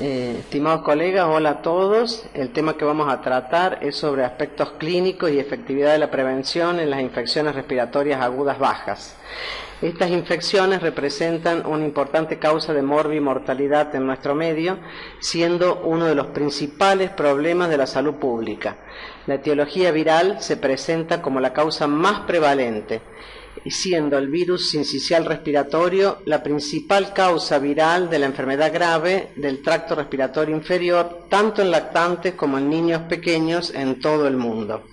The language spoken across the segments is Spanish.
Estimados colegas, hola a todos. El tema que vamos a tratar es sobre aspectos clínicos y efectividad de la prevención en las infecciones respiratorias agudas bajas. Estas infecciones representan una importante causa de morbimortalidad en nuestro medio, siendo uno de los principales problemas de la salud pública. La etiología viral se presenta como la causa más prevalente, siendo el virus sincicial respiratorio la principal causa viral de la enfermedad grave del tracto respiratorio inferior, tanto en lactantes como en niños pequeños en todo el mundo.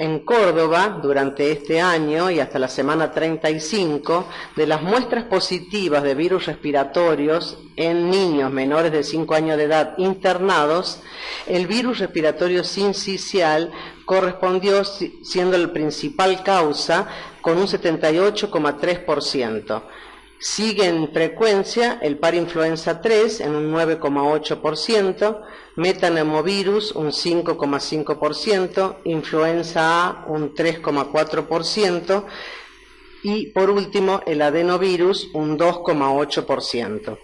En Córdoba, durante este año y hasta la semana 35, de las muestras positivas de virus respiratorios en niños menores de 5 años de edad internados, el virus respiratorio sincicial correspondió siendo la principal causa con un 78,3%. Sigue en frecuencia el parainfluenza 3 en un 9,8%, metaneumovirus un 5,5%, influenza A un 3,4% y por último el adenovirus un 2,8%.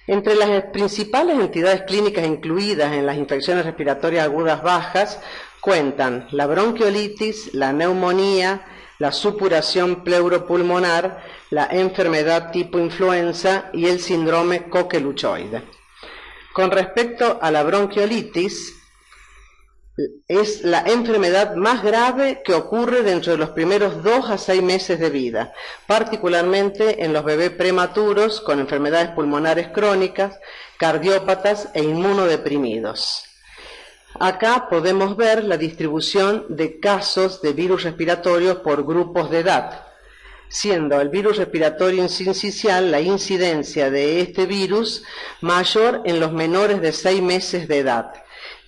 Entre las principales entidades clínicas incluidas en las infecciones respiratorias agudas bajas cuentan la bronquiolitis, la neumonía, la supuración pleuropulmonar, la enfermedad tipo influenza y el síndrome coqueluchoide. Con respecto a la bronquiolitis, es la enfermedad más grave que ocurre dentro de los primeros 2 a 6 meses de vida, particularmente en los bebés prematuros con enfermedades pulmonares crónicas, cardiópatas e inmunodeprimidos. Acá podemos ver la distribución de casos de virus respiratorios por grupos de edad, siendo el virus respiratorio sincicial la incidencia de este virus mayor en los menores de 6 meses de edad,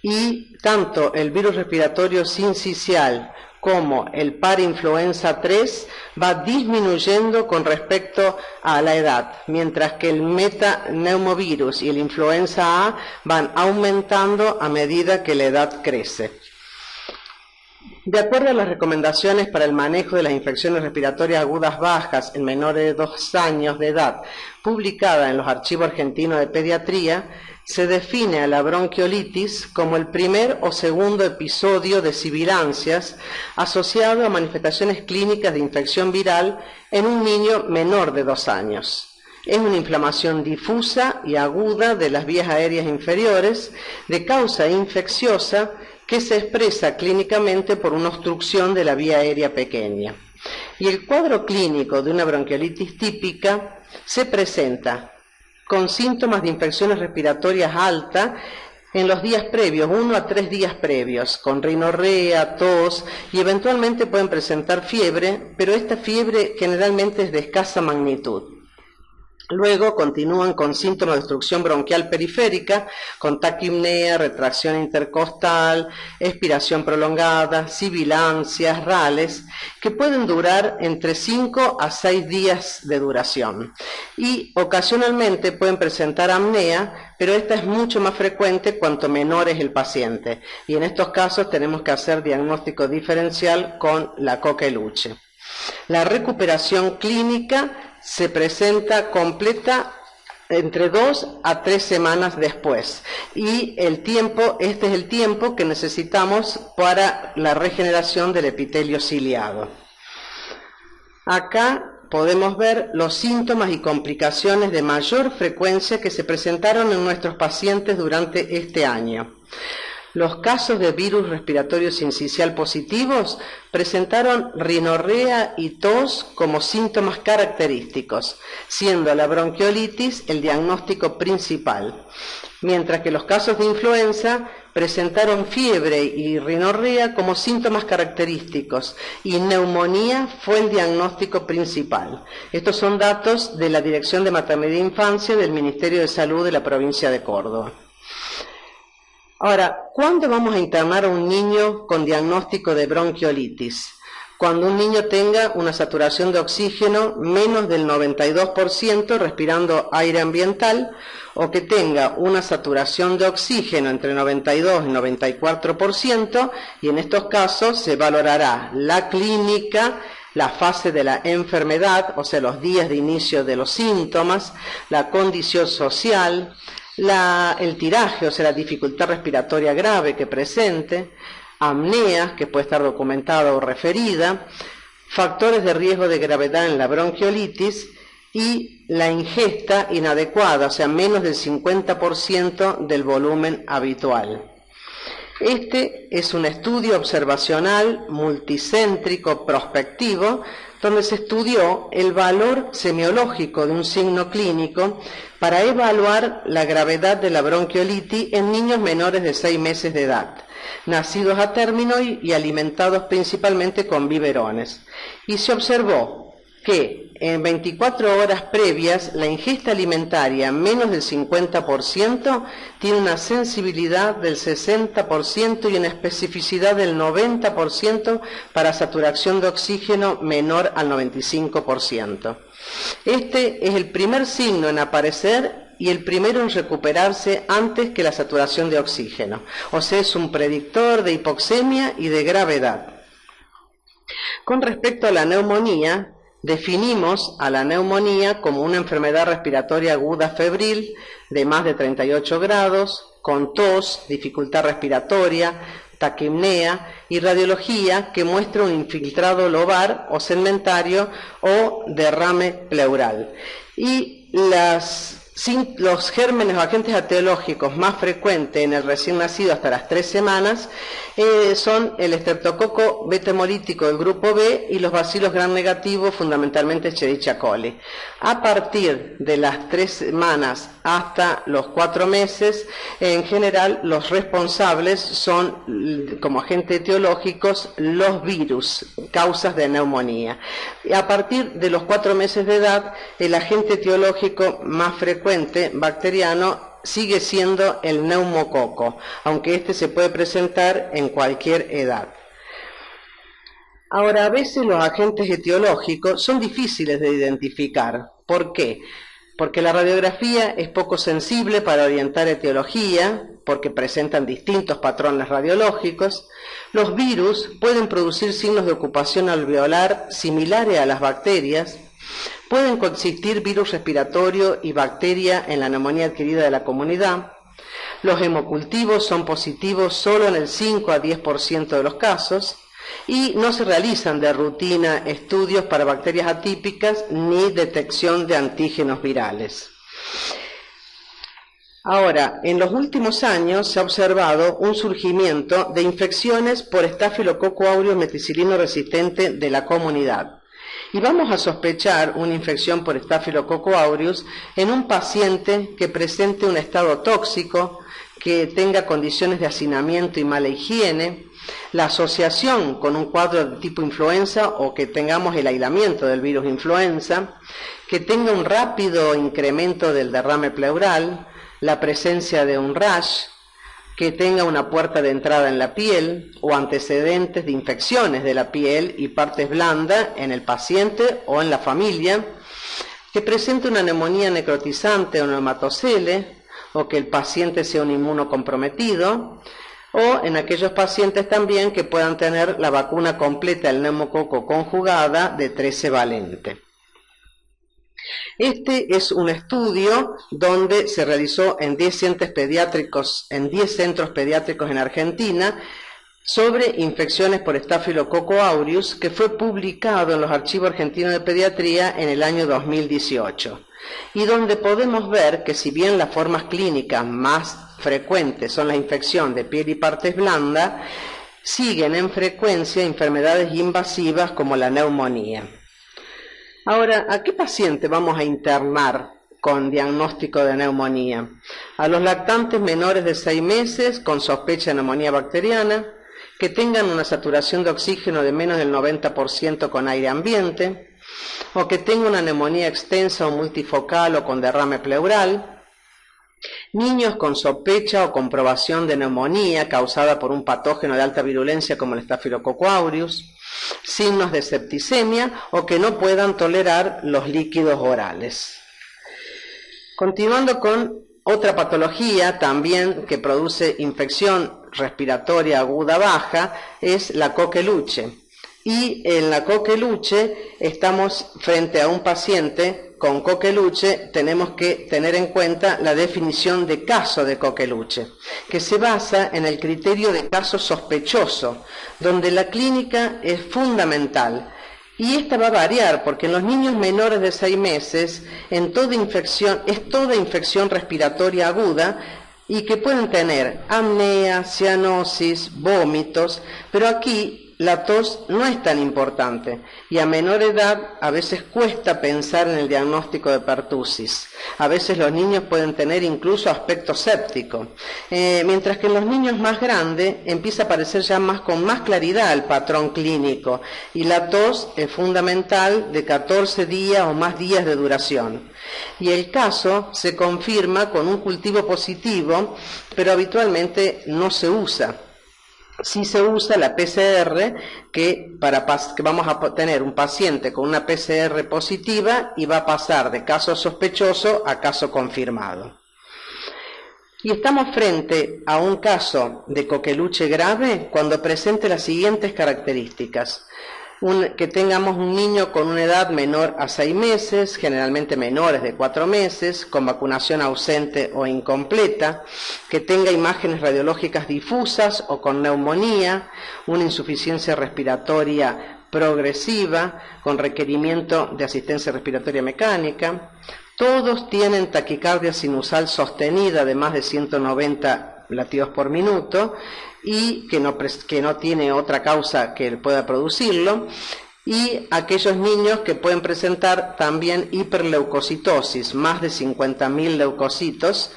y tanto el virus respiratorio sincicial como el parainfluenza 3 va disminuyendo con respecto a la edad, mientras que el metaneumovirus y el influenza A van aumentando a medida que la edad crece. De acuerdo a las recomendaciones para el manejo de las infecciones respiratorias agudas bajas en menores de 2 años de edad, publicada en los Archivos Argentinos de Pediatría, se define a la bronquiolitis como el primer o segundo episodio de sibilancias asociado a manifestaciones clínicas de infección viral en un niño menor de 2 años. Es una inflamación difusa y aguda de las vías aéreas inferiores de causa infecciosa que se expresa clínicamente por una obstrucción de la vía aérea pequeña. Y el cuadro clínico de una bronquiolitis típica se presenta con síntomas de infecciones respiratorias altas en los días previos, 1 a 3 días previos, con rinorrea, tos y eventualmente pueden presentar fiebre, pero esta fiebre generalmente es de escasa magnitud. Luego continúan con síntomas de obstrucción bronquial periférica, con taquipnea, retracción intercostal, expiración prolongada, sibilancias, rales, que pueden durar entre 5 a 6 días de duración. Y ocasionalmente pueden presentar apnea, pero esta es mucho más frecuente cuanto menor es el paciente. Y en estos casos tenemos que hacer diagnóstico diferencial con la coqueluche. La recuperación clínica se presenta completa entre 2 a 3 semanas después, y este es el tiempo que necesitamos para la regeneración del epitelio ciliado. Acá podemos ver los síntomas y complicaciones de mayor frecuencia que se presentaron en nuestros pacientes durante este año. Los casos de virus respiratorio sincicial positivos presentaron rinorrea y tos como síntomas característicos, siendo la bronquiolitis el diagnóstico principal, mientras que los casos de influenza presentaron fiebre y rinorrea como síntomas característicos y neumonía fue el diagnóstico principal. Estos son datos de la Dirección de Maternidad e Infancia del Ministerio de Salud de la provincia de Córdoba. Ahora, ¿cuándo vamos a internar a un niño con diagnóstico de bronquiolitis? Cuando un niño tenga una saturación de oxígeno menos del 92% respirando aire ambiental, o que tenga una saturación de oxígeno entre 92 y 94%, y en estos casos se valorará la clínica, la fase de la enfermedad, o sea, los días de inicio de los síntomas, la condición social, el tiraje, o sea, la dificultad respiratoria grave que presente, apnea, que puede estar documentada o referida, factores de riesgo de gravedad en la bronquiolitis y la ingesta inadecuada, o sea, menos del 50% del volumen habitual. Este es un estudio observacional multicéntrico prospectivo donde se estudió el valor semiológico de un signo clínico para evaluar la gravedad de la bronquiolitis en niños menores de 6 meses de edad, nacidos a término y alimentados principalmente con biberones. Y se observó que en 24 horas previas la ingesta alimentaria menos del 50% tiene una sensibilidad del 60% y una especificidad del 90% para saturación de oxígeno menor al 95%. Este es el primer signo en aparecer y el primero en recuperarse antes que la saturación de oxígeno. O sea, es un predictor de hipoxemia y de gravedad. Con respecto a la neumonía, definimos a la neumonía como una enfermedad respiratoria aguda febril de más de 38 grados, con tos, dificultad respiratoria, taquipnea y radiología que muestra un infiltrado lobar o segmentario o derrame pleural. Y los gérmenes o agentes etiológicos más frecuentes en el recién nacido hasta las 3 semanas son el estreptococo beta hemolítico del grupo B y los bacilos gram negativos, fundamentalmente Escherichia coli. A partir de las 3 semanas hasta los 4 meses, en general los responsables son, como agentes etiológicos, los virus, causas de neumonía. Y a partir de los 4 meses de edad, el agente etiológico más frecuente, bacteriano, sigue siendo el neumococo, aunque este se puede presentar en cualquier edad. Ahora, a veces los agentes etiológicos son difíciles de identificar. ¿Por qué? Porque la radiografía es poco sensible para orientar etiología, porque presentan distintos patrones radiológicos. Los virus pueden producir signos de ocupación alveolar similares a las bacterias. Pueden coexistir virus respiratorio y bacteria en la neumonía adquirida de la comunidad. Los hemocultivos son positivos solo en el 5 a 10% de los casos y no se realizan de rutina estudios para bacterias atípicas ni detección de antígenos virales. Ahora, en los últimos años se ha observado un surgimiento de infecciones por Staphylococcus aureus meticilino resistente de la comunidad. Y vamos a sospechar una infección por Staphylococcus aureus en un paciente que presente un estado tóxico, que tenga condiciones de hacinamiento y mala higiene, la asociación con un cuadro de tipo influenza o que tengamos el aislamiento del virus influenza, que tenga un rápido incremento del derrame pleural, la presencia de un rash, que tenga una puerta de entrada en la piel o antecedentes de infecciones de la piel y partes blandas en el paciente o en la familia, que presente una neumonía necrotizante o neumatocele, o que el paciente sea un inmunocomprometido, o en aquellos pacientes también que puedan tener la vacuna completa del neumococo conjugada de 13 valente. Este es un estudio donde se realizó en 10 centros pediátricos en Argentina sobre infecciones por Staphylococcus aureus, que fue publicado en los Archivos Argentinos de Pediatría en el año 2018, y donde podemos ver que si bien las formas clínicas más frecuentes son la infección de piel y partes blandas, siguen en frecuencia enfermedades invasivas como la neumonía. Ahora, ¿a qué paciente vamos a internar con diagnóstico de neumonía? A los lactantes menores de 6 meses con sospecha de neumonía bacteriana, que tengan una saturación de oxígeno de menos del 90% con aire ambiente, o que tengan una neumonía extensa o multifocal o con derrame pleural, niños con sospecha o comprobación de neumonía causada por un patógeno de alta virulencia como el Staphylococcus aureus, signos de septicemia o que no puedan tolerar los líquidos orales. Continuando con otra patología también que produce infección respiratoria aguda baja es la coqueluche. Y en la coqueluche estamos frente a un paciente con coqueluche tenemos que tener en cuenta la definición de caso de coqueluche, que se basa en el criterio de caso sospechoso, donde la clínica es fundamental. Y esta va a variar porque en los niños menores de 6 meses es toda infección respiratoria aguda y que pueden tener apnea, cianosis, vómitos, pero aquí la tos no es tan importante y a menor edad a veces cuesta pensar en el diagnóstico de pertusis. A veces los niños pueden tener incluso aspecto séptico, mientras que en los niños más grandes empieza a aparecer ya con más claridad el patrón clínico y la tos es fundamental de 14 días o más días de duración. Y el caso se confirma con un cultivo positivo, pero habitualmente no se usa. Sí se usa la PCR, que vamos a tener un paciente con una PCR positiva y va a pasar de caso sospechoso a caso confirmado. Y estamos frente a un caso de coqueluche grave cuando presente las siguientes características. Que tengamos un niño con una edad menor a 6 meses, generalmente menores de 4 meses, con vacunación ausente o incompleta, que tenga imágenes radiológicas difusas o con neumonía, una insuficiencia respiratoria progresiva, con requerimiento de asistencia respiratoria mecánica. Todos tienen taquicardia sinusal sostenida de más de 190 latidos por minuto, y que no tiene otra causa que pueda producirlo, y aquellos niños que pueden presentar también hiperleucocitosis, más de 50.000 leucocitos,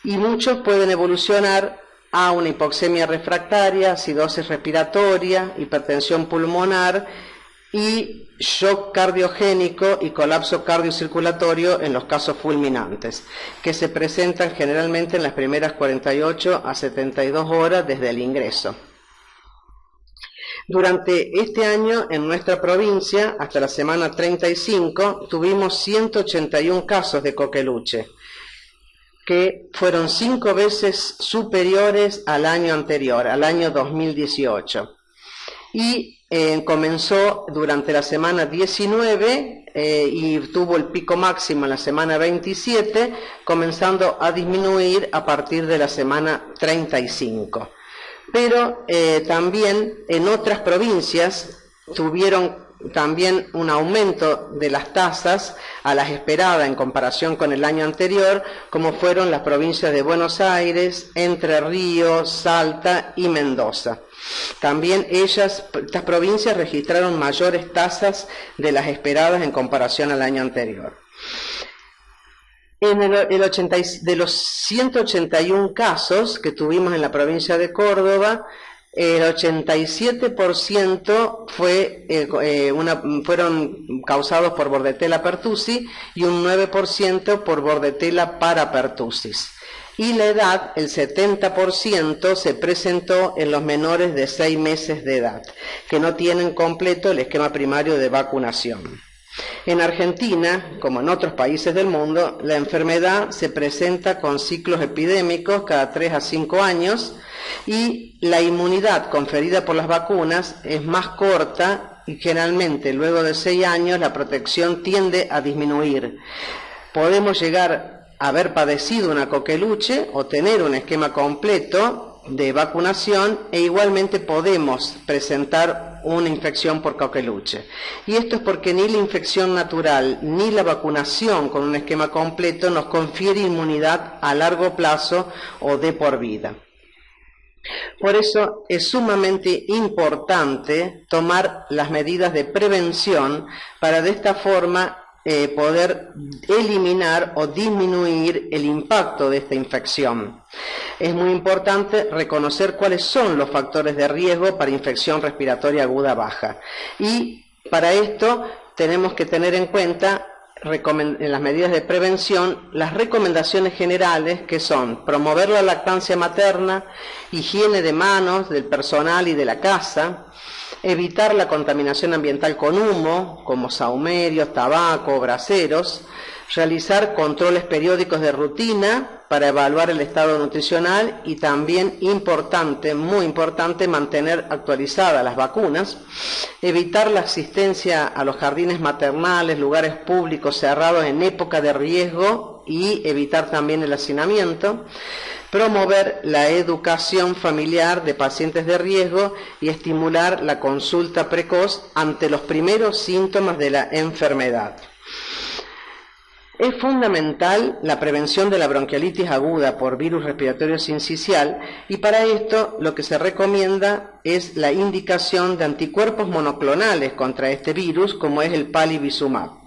y muchos pueden evolucionar a una hipoxemia refractaria, acidosis respiratoria, hipertensión pulmonar y shock cardiogénico y colapso cardiocirculatorio en los casos fulminantes, que se presentan generalmente en las primeras 48 a 72 horas desde el ingreso. Durante este año en nuestra provincia, hasta la semana 35, tuvimos 181 casos de coqueluche, que fueron 5 veces superiores al año anterior, al año 2018. Y comenzó durante la semana 19 y tuvo el pico máximo en la semana 27, comenzando a disminuir a partir de la semana 35. Pero también en otras provincias tuvieron también un aumento de las tasas a las esperadas en comparación con el año anterior, como fueron las provincias de Buenos Aires, Entre Ríos, Salta y Mendoza. También estas provincias registraron mayores tasas de las esperadas en comparación al año anterior. De los 181 casos que tuvimos en la provincia de Córdoba, el 87% fueron causados por Bordetella pertussis y un 9% por Bordetella parapertussis. Y la edad, el 70%, se presentó en los menores de 6 meses de edad, que no tienen completo el esquema primario de vacunación. En Argentina, como en otros países del mundo, la enfermedad se presenta con ciclos epidémicos cada 3 a 5 años y la inmunidad conferida por las vacunas es más corta y generalmente luego de 6 años la protección tiende a disminuir. Podemos llegar a haber padecido una coqueluche o tener un esquema completo de vacunación e igualmente podemos presentar una infección por coqueluche. Y esto es porque ni la infección natural ni la vacunación con un esquema completo nos confiere inmunidad a largo plazo o de por vida. Por eso es sumamente importante tomar las medidas de prevención para de esta forma poder eliminar o disminuir el impacto de esta infección. Es muy importante reconocer cuáles son los factores de riesgo para infección respiratoria aguda baja. Y para esto tenemos que tener en cuenta en las medidas de prevención las recomendaciones generales, que son promover la lactancia materna, higiene de manos del personal y de la casa, evitar la contaminación ambiental con humo, como sahumerios, tabaco, braseros, realizar controles periódicos de rutina para evaluar el estado nutricional y también importante, muy importante, mantener actualizadas las vacunas, evitar la asistencia a los jardines maternales, lugares públicos cerrados en época de riesgo y evitar también el hacinamiento, promover la educación familiar de pacientes de riesgo y estimular la consulta precoz ante los primeros síntomas de la enfermedad. Es fundamental la prevención de la bronquiolitis aguda por virus respiratorio sincicial y para esto lo que se recomienda es la indicación de anticuerpos monoclonales contra este virus como es el palivizumab.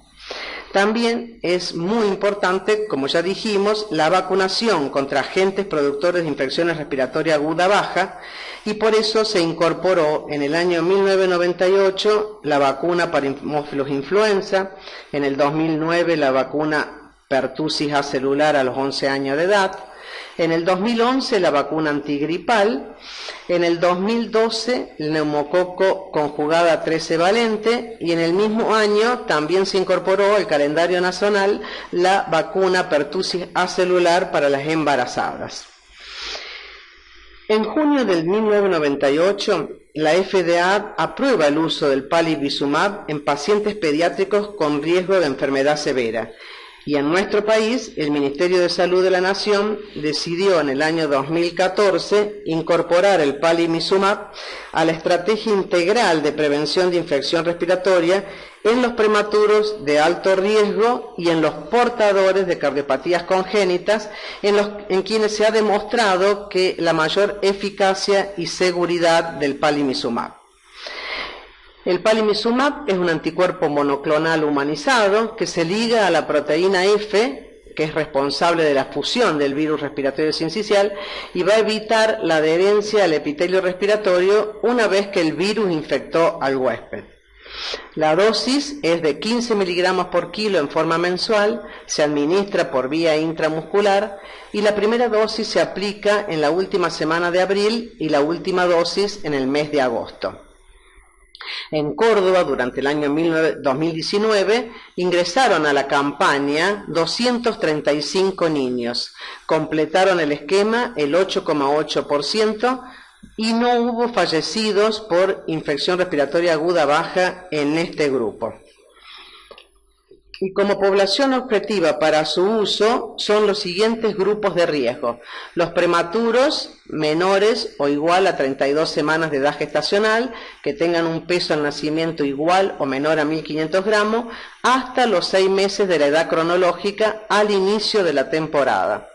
También es muy importante, como ya dijimos, la vacunación contra agentes productores de infecciones respiratorias aguda baja y por eso se incorporó en el año 1998 la vacuna para Haemophilus influenza, en el 2009 la vacuna pertussis acelular a los 11 años de edad, en el 2011 la vacuna antigripal, en el 2012 el neumococo conjugada 13 valente y en el mismo año también se incorporó al calendario nacional la vacuna pertussis acelular para las embarazadas. En junio del 1998, la FDA aprueba el uso del palivizumab en pacientes pediátricos con riesgo de enfermedad severa. Y en nuestro país, el Ministerio de Salud de la Nación decidió en el año 2014 incorporar el palivizumab a la estrategia integral de prevención de infección respiratoria en los prematuros de alto riesgo y en los portadores de cardiopatías congénitas, en quienes se ha demostrado que la mayor eficacia y seguridad del palivizumab. El palivizumab es un anticuerpo monoclonal humanizado que se liga a la proteína F, que es responsable de la fusión del virus respiratorio sincicial y va a evitar la adherencia al epitelio respiratorio una vez que el virus infectó al huésped. La dosis es de 15 miligramos por kilo en forma mensual, se administra por vía intramuscular y la primera dosis se aplica en la última semana de abril y la última dosis en el mes de agosto. En Córdoba, durante el año 2019, ingresaron a la campaña 235 niños, completaron el esquema el 8,8% y no hubo fallecidos por infección respiratoria aguda baja en este grupo. Y como población objetiva para su uso son los siguientes grupos de riesgo: los prematuros menores o igual a 32 semanas de edad gestacional, que tengan un peso al nacimiento igual o menor a 1.500 gramos, hasta los 6 meses de la edad cronológica al inicio de la temporada.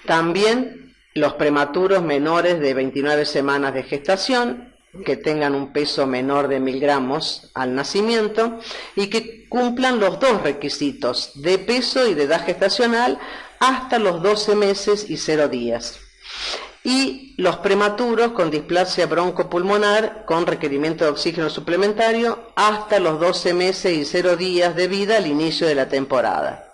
También los prematuros menores de 29 semanas de gestación, que tengan un peso menor de 1.000 gramos al nacimiento y que cumplan los dos requisitos de peso y de edad gestacional hasta los 12 meses y 0 días. Y los prematuros con displasia broncopulmonar con requerimiento de oxígeno suplementario hasta los 12 meses y 0 días de vida al inicio de la temporada.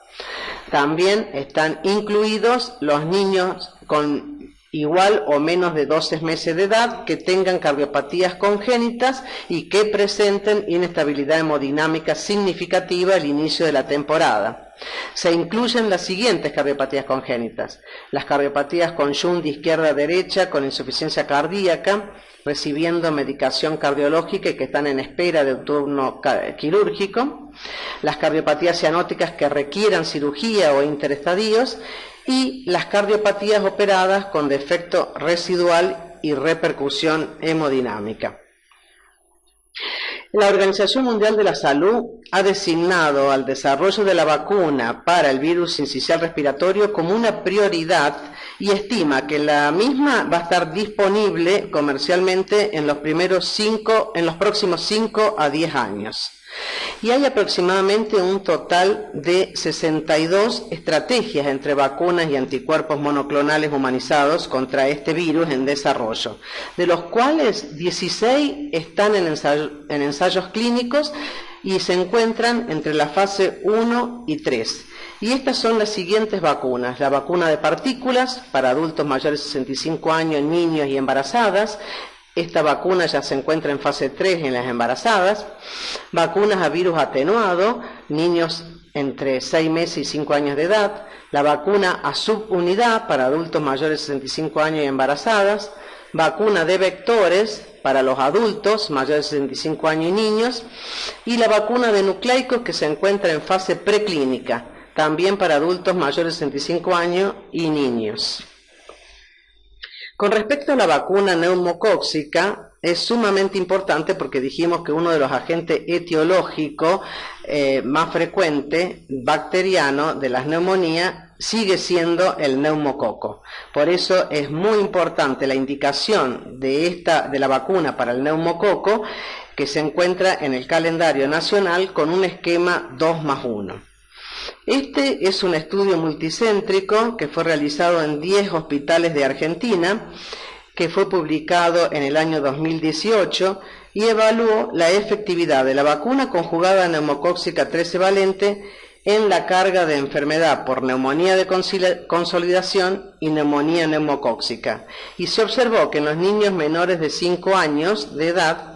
También están incluidos los niños con igual o menos de 12 meses de edad que tengan cardiopatías congénitas y que presenten inestabilidad hemodinámica significativa al inicio de la temporada. Se incluyen las siguientes cardiopatías congénitas: las cardiopatías con shunt de izquierda-derecha con insuficiencia cardíaca, recibiendo medicación cardiológica y que están en espera de un turno quirúrgico, las cardiopatías cianóticas que requieran cirugía o interestadios, y las cardiopatías operadas con defecto residual y repercusión hemodinámica. La Organización Mundial de la Salud ha designado al desarrollo de la vacuna para el virus sincicial respiratorio como una prioridad y estima que la misma va a estar disponible comercialmente en los próximos 5 a 10 años. Y hay aproximadamente un total de 62 estrategias entre vacunas y anticuerpos monoclonales humanizados contra este virus en desarrollo, de los cuales 16 están en ensayos clínicos y se encuentran entre la fase 1 y 3. Y estas son las siguientes vacunas: la vacuna de partículas para adultos mayores de 65 años, niños y embarazadas, Esta vacuna ya se encuentra en fase 3 en las embarazadas. Vacunas a virus atenuado, niños entre 6 meses y 5 años de edad. La vacuna a subunidad para adultos mayores de 65 años y embarazadas. Vacuna de vectores para los adultos mayores de 65 años y niños. Y la vacuna de nucleicos que se encuentra en fase preclínica, también para adultos mayores de 65 años y niños. Con respecto a la vacuna neumocóxica, es sumamente importante porque dijimos que uno de los agentes etiológicos más frecuente, bacteriano, de las neumonías, sigue siendo el neumococo. Por eso es muy importante la indicación de la vacuna para el neumococo, que se encuentra en el calendario nacional con un esquema 2+1. Este es un estudio multicéntrico que fue realizado en 10 hospitales de Argentina, que fue publicado en el año 2018 y evaluó la efectividad de la vacuna conjugada neumocóxica 13 valente en la carga de enfermedad por neumonía de consolidación y neumonía neumocóxica. Y se observó que en los niños menores de 5 años de edad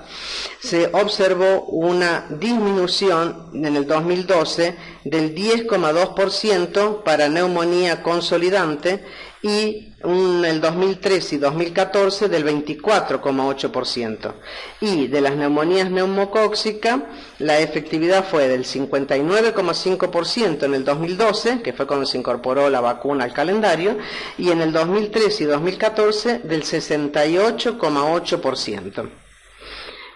se observó una disminución en el 2012 del 10,2% para neumonía consolidante y en el 2013 y 2014 del 24,8%. Y de las neumonías neumocóxicas, la efectividad fue del 59,5% en el 2012, que fue cuando se incorporó la vacuna al calendario, y en el 2013 y 2014 del 68,8%.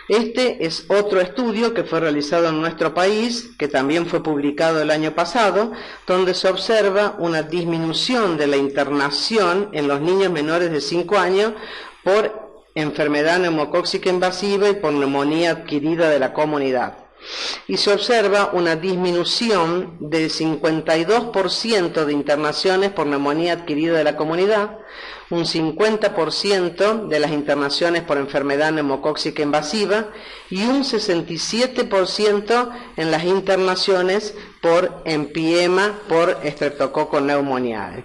Este es otro estudio que fue realizado en nuestro país, que también fue publicado el año pasado, donde se observa una disminución de la internación en los niños menores de 5 años por enfermedad neumocóxica invasiva y por neumonía adquirida de la comunidad. Y se observa una disminución del 52% de internaciones por neumonía adquirida de la comunidad, un 50% de las internaciones por enfermedad neumocóxica invasiva y un 67% en las internaciones por empiema por Streptococcus pneumoniae.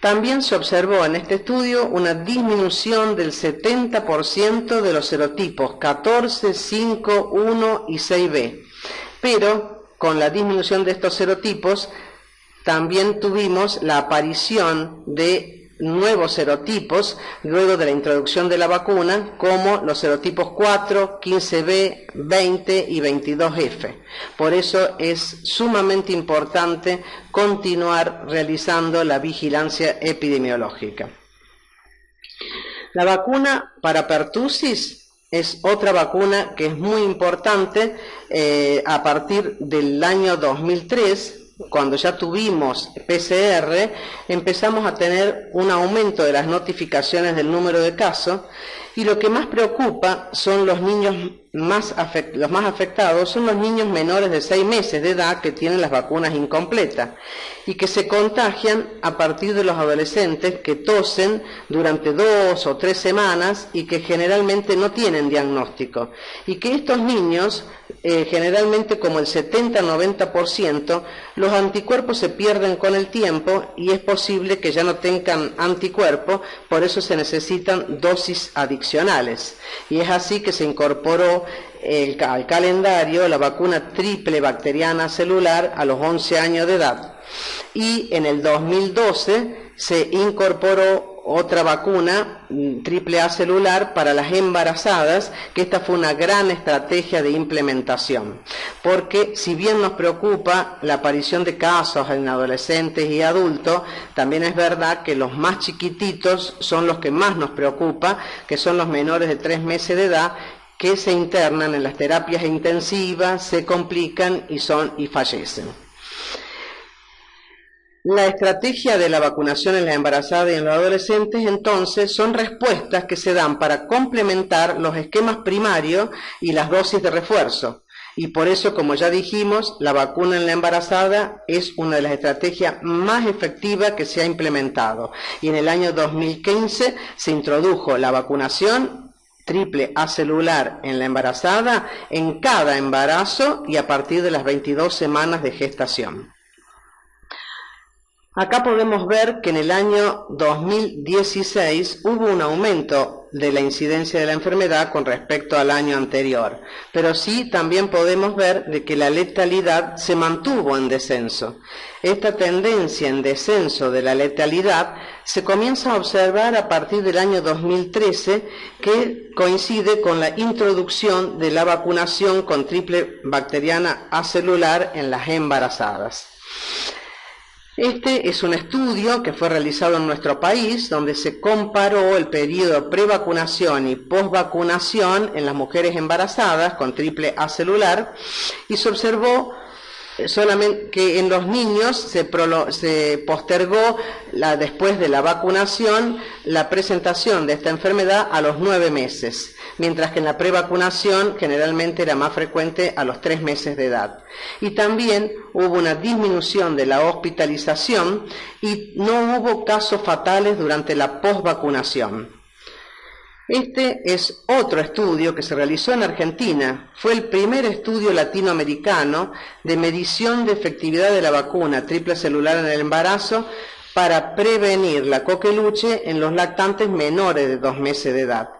También se observó en este estudio una disminución del 70% de los serotipos 14, 5, 1 y 6b, pero con la disminución de estos serotipos también tuvimos la aparición de nuevos serotipos luego de la introducción de la vacuna, como los serotipos 4, 15b, 20 y 22f. Por eso es sumamente importante continuar realizando la vigilancia epidemiológica. La vacuna para pertusis es otra vacuna que es muy importante. A partir del año 2003, cuando ya tuvimos PCR, empezamos a tener un aumento de las notificaciones del número de casos, y lo que más preocupa son los niños los más afectados son los niños menores de 6 meses de edad que tienen las vacunas incompletas y que se contagian a partir de los adolescentes que tosen durante 2 o 3 semanas y que generalmente no tienen diagnóstico, y que estos niños generalmente, como el 70-90%, los anticuerpos se pierden con el tiempo y es posible que ya no tengan anticuerpos. Por eso se necesitan dosis adicionales, y es así que se incorporó al calendario la vacuna triple bacteriana celular a los 11 años de edad, y en el 2012 se incorporó otra vacuna triple A celular para las embarazadas, que esta fue una gran estrategia de implementación, porque si bien nos preocupa la aparición de casos en adolescentes y adultos, también es verdad que los más chiquititos son los que más nos preocupa, que son los menores de 3 meses de edad, que se internan en las terapias intensivas, se complican y fallecen. La estrategia de la vacunación en las embarazadas y en los adolescentes, entonces, son respuestas que se dan para complementar los esquemas primarios y las dosis de refuerzo. Y por eso, como ya dijimos, la vacuna en la embarazada es una de las estrategias más efectivas que se ha implementado. Y en el año 2015 se introdujo la vacunación triple A celular en la embarazada en cada embarazo y a partir de las 22 semanas de gestación. Acá podemos ver que en el año 2016 hubo un aumento de la incidencia de la enfermedad con respecto al año anterior, pero sí también podemos ver de que la letalidad se mantuvo en descenso. Esta tendencia en descenso de la letalidad se comienza a observar a partir del año 2013, que coincide con la introducción de la vacunación con triple bacteriana acelular en las embarazadas. Este es un estudio que fue realizado en nuestro país, donde se comparó el periodo prevacunación y posvacunación en las mujeres embarazadas con triple acelular, y se observó solamente que en los niños se postergó después de la vacunación la presentación de esta enfermedad a los 9 meses, mientras que en la prevacunación generalmente era más frecuente a los 3 meses de edad. Y también hubo una disminución de la hospitalización y no hubo casos fatales durante la posvacunación. Este es otro estudio que se realizó en Argentina. Fue el primer estudio latinoamericano de medición de efectividad de la vacuna triple celular en el embarazo para prevenir la coqueluche en los lactantes menores de 2 meses de edad.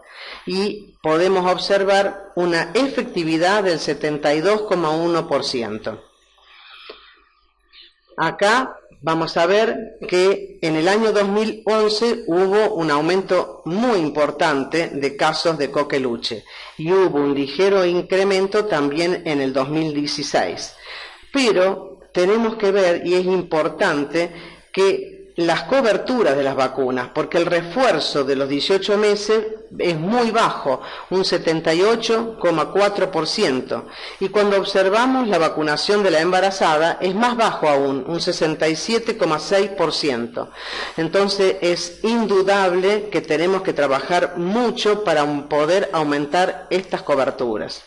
Y podemos observar una efectividad del 72,1%. Acá vamos a ver que en el año 2011 hubo un aumento muy importante de casos de coqueluche y hubo un ligero incremento también en el 2016. Pero tenemos que ver, y es importante, que las coberturas de las vacunas, porque el refuerzo de los 18 meses es muy bajo, un 78,4%, y cuando observamos la vacunación de la embarazada es más bajo aún, un 67,6%. Entonces es indudable que tenemos que trabajar mucho para poder aumentar estas coberturas,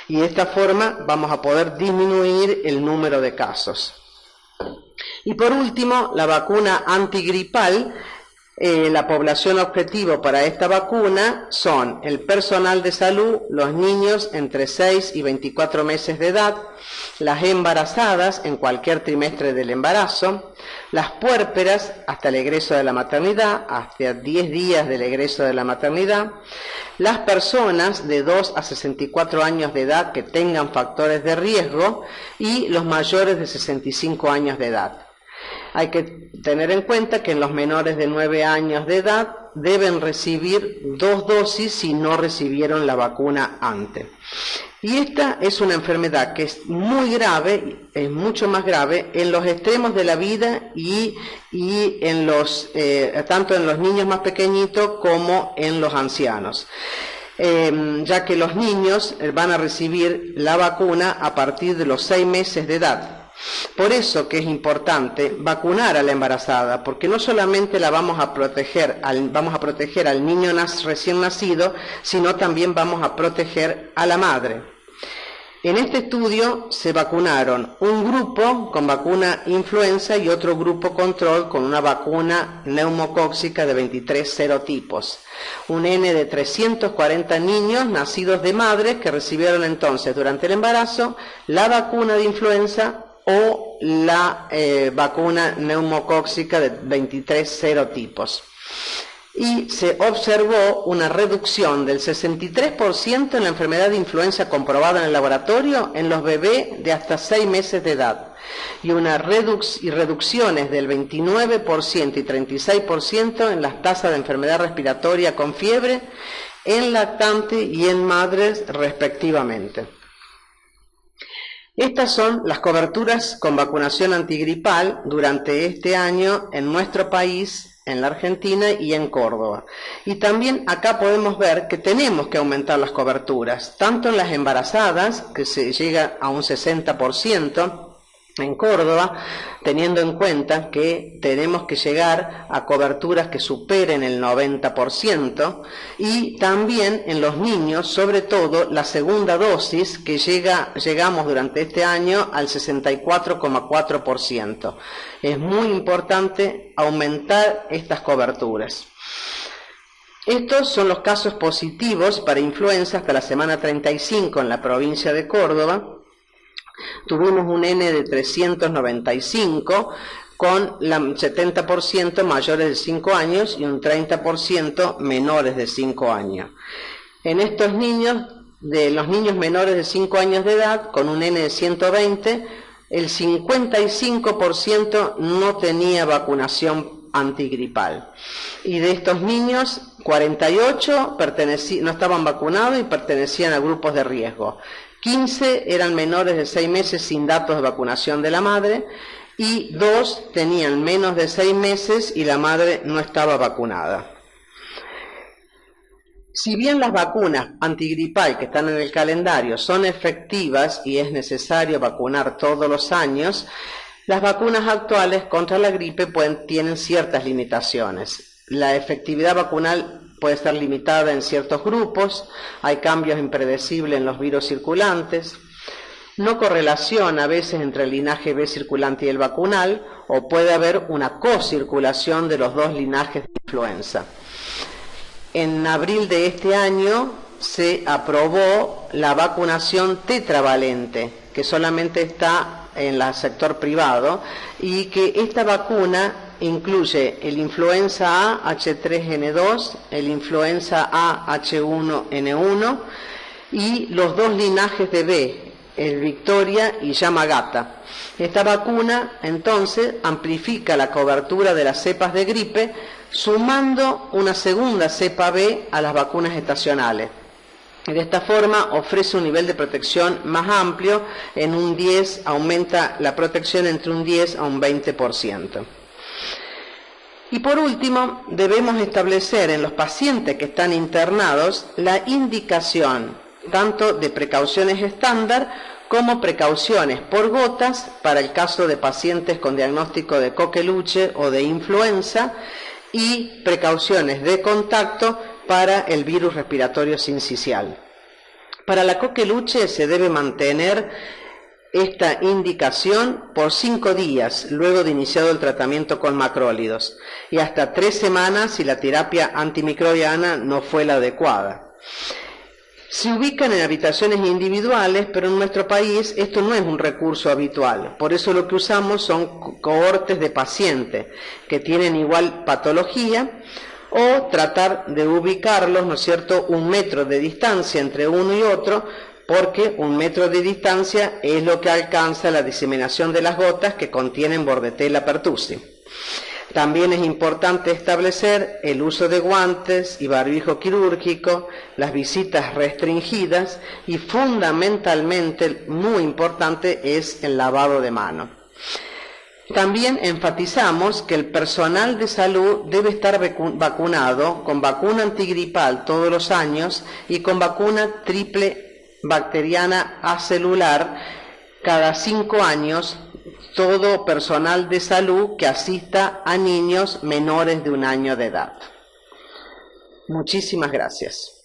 y de esta forma vamos a poder disminuir el número de casos. Y por último, la vacuna antigripal. La población objetivo para esta vacuna son el personal de salud, los niños entre 6 y 24 meses de edad, las embarazadas en cualquier trimestre del embarazo, las puérperas hasta el egreso de la maternidad, hasta 10 días del egreso de la maternidad, las personas de 2 a 64 años de edad que tengan factores de riesgo y los mayores de 65 años de edad. Hay que tener en cuenta que en los menores de 9 años de edad deben recibir 2 dosis si no recibieron la vacuna antes. Y esta es una enfermedad que es muy grave, es mucho más grave en los extremos de la vida y en tanto en los niños más pequeñitos como en los ancianos. Ya que los niños van a recibir la vacuna a partir de los 6 meses de edad. Por eso que es importante vacunar a la embarazada, porque no solamente la vamos a proteger al niño recién nacido, sino también vamos a proteger a la madre. En este estudio se vacunaron un grupo con vacuna influenza y otro grupo control con una vacuna neumocóxica de 23 serotipos. Un N de 340 niños nacidos de madres que recibieron entonces durante el embarazo la vacuna de influenza o la vacuna neumocóxica de 23 serotipos. Y se observó una reducción del 63% en la enfermedad de influenza comprobada en el laboratorio en los bebés de hasta 6 meses de edad, y reducciones del 29% y 36% en las tasas de enfermedad respiratoria con fiebre en lactantes y en madres respectivamente. Estas son las coberturas con vacunación antigripal durante este año en nuestro país, en la Argentina y en Córdoba. Y también acá podemos ver que tenemos que aumentar las coberturas, tanto en las embarazadas, que se llega a un 60%, en Córdoba, teniendo en cuenta que tenemos que llegar a coberturas que superen el 90%, y también en los niños, sobre todo la segunda dosis, que llegamos durante este año al 64,4%. Es muy importante aumentar estas coberturas. Estos son los casos positivos para influenza hasta la semana 35 en la provincia de Córdoba. Tuvimos un N de 395, con el 70% mayores de 5 años y un 30% menores de 5 años. En estos niños, de los niños menores de 5 años de edad, con un N de 120, el 55% no tenía vacunación antigripal. Y de estos niños, 48 no estaban vacunados y pertenecían a grupos de riesgo. 15 eran menores de 6 meses sin datos de vacunación de la madre, y 2 tenían menos de 6 meses y la madre no estaba vacunada. Si bien las vacunas antigripal que están en el calendario son efectivas y es necesario vacunar todos los años, las vacunas actuales contra la gripe tienen ciertas limitaciones. La efectividad vacunal puede estar limitada en ciertos grupos, hay cambios impredecibles en los virus circulantes, no correlación a veces entre el linaje B circulante y el vacunal, o puede haber una cocirculación de los dos linajes de influenza. En abril de este año se aprobó la vacunación tetravalente, que solamente está en el sector privado, y que esta vacuna incluye el influenza A H3N2, el influenza A H1N1 y los dos linajes de B, el Victoria y Yamagata. Esta vacuna entonces amplifica la cobertura de las cepas de gripe, sumando una segunda cepa B a las vacunas estacionales. De esta forma ofrece un nivel de protección más amplio, en un 10 aumenta la protección entre un 10 a un 20%. Y por último, debemos establecer en los pacientes que están internados la indicación tanto de precauciones estándar como precauciones por gotas para el caso de pacientes con diagnóstico de coqueluche o de influenza, y precauciones de contacto para el virus respiratorio sincicial. Para la coqueluche se debe mantener esta indicación por 5 días luego de iniciado el tratamiento con macrólidos y hasta 3 semanas si la terapia antimicrobiana no fue la adecuada. Se ubican en habitaciones individuales, pero en nuestro país esto no es un recurso habitual. Por eso lo que usamos son cohortes de pacientes que tienen igual patología, o tratar de ubicarlos, ¿no es cierto?, 1 metro de distancia entre uno y otro, porque 1 metro de distancia es lo que alcanza la diseminación de las gotas que contienen Bordetella pertussis. También es importante establecer el uso de guantes y barbijo quirúrgico, las visitas restringidas y fundamentalmente, muy importante, es el lavado de manos. También enfatizamos que el personal de salud debe estar vacunado con vacuna antigripal todos los años y con vacuna triple bacteriana acelular cada 5 años, todo personal de salud que asista a niños menores de 1 año de edad. Muchísimas gracias.